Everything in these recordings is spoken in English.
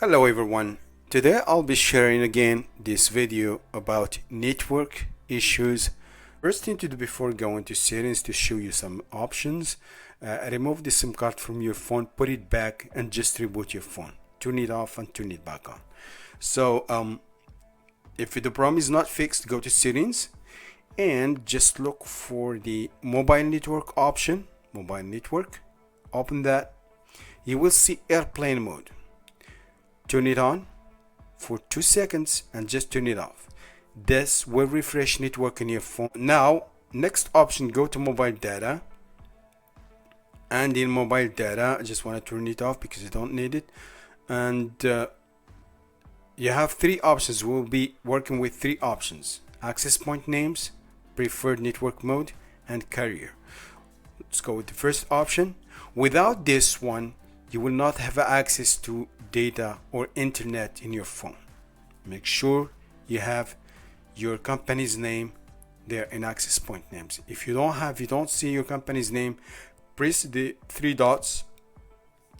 Hello everyone, today I'll be sharing again this video about network issues. First thing to do before going to settings, to show you some options. Remove the SIM card from your phone, put it back and just reboot your phone. Turn it off and turn it back on. So if the problem is not fixed, go to settings and just look for the mobile network option. Mobile network, open that. You will see airplane mode. Turn it on for 2 seconds and just turn it off. This will refresh network in your phone. Now next option, go to mobile data, and in mobile data I just want to turn it off because you don't need it. And you have three options. We'll be working with three options: access point names, preferred network mode, and carrier. Let's go with the first option. Without this one, you will not have access to data or internet in your phone. Make sure you have your company's name there in access point names. If you don't see your company's name, press the three dots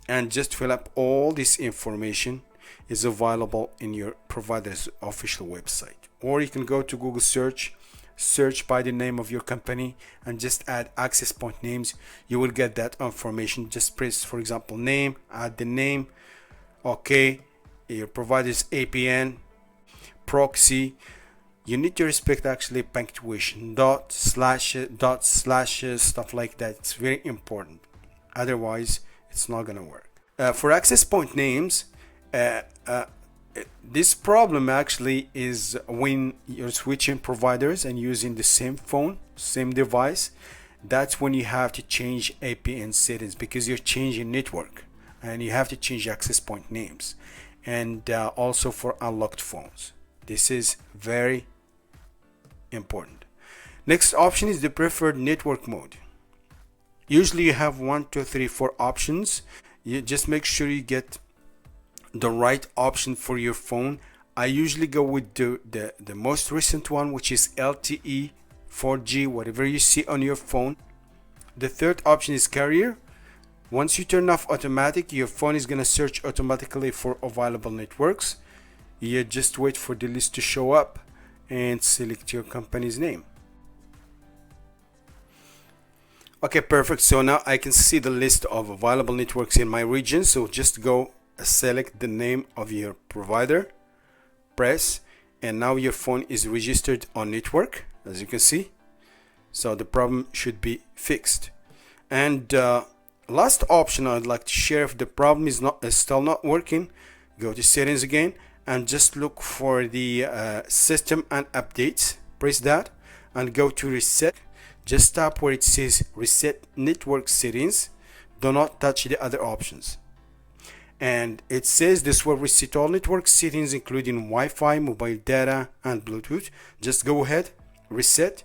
and just fill up all this information. Is available in your provider's official website, or you can go to Google search by the name of your company and just add access point names. You will get that information. Just press, for example, name, add the name. Okay, your provider's APN, proxy. You need to respect actually punctuation, dot slashes, stuff like that. It's very important, otherwise it's not gonna work. For access point names, this problem actually is when you're switching providers and using the same phone, same device. That's when you have to change APN settings, because you're changing network and you have to change access point names. And also for unlocked phones, this is very important. Next option is the preferred network mode. Usually you have 1, 2, 3, 4 options. You just make sure you get the right option for your phone. I usually go with the most recent one, which is LTE, 4G, whatever you see on your phone. The third option is carrier. Once you turn off automatic, your phone is gonna search automatically for available networks. You just wait for the list to show up and select your company's name. Okay, perfect. So now I can see the list of available networks in my region. So just go select the name of your provider, press, and now your phone is registered on network, as you can see. So the problem should be fixed. And last option I'd like to share, if the problem is still not working, go to settings again and just look for the system and updates. Press that and go to reset. Just tap where it says reset network settings. Do not touch the other options. And it says this will reset all network settings including Wi-Fi, mobile data, and Bluetooth. Just go ahead, reset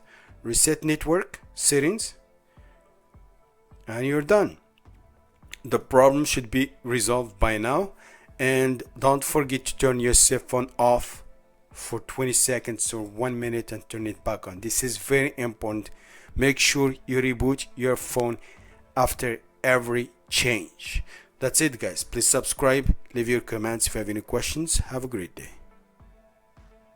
network settings, and you're done. The problem should be resolved by now. And don't forget to turn your cell phone off for 20 seconds or 1 minute and turn it back on. This is very important. Make sure you reboot your phone after every change. That's it, guys. Please subscribe, leave your comments if you have any questions. Have a great day.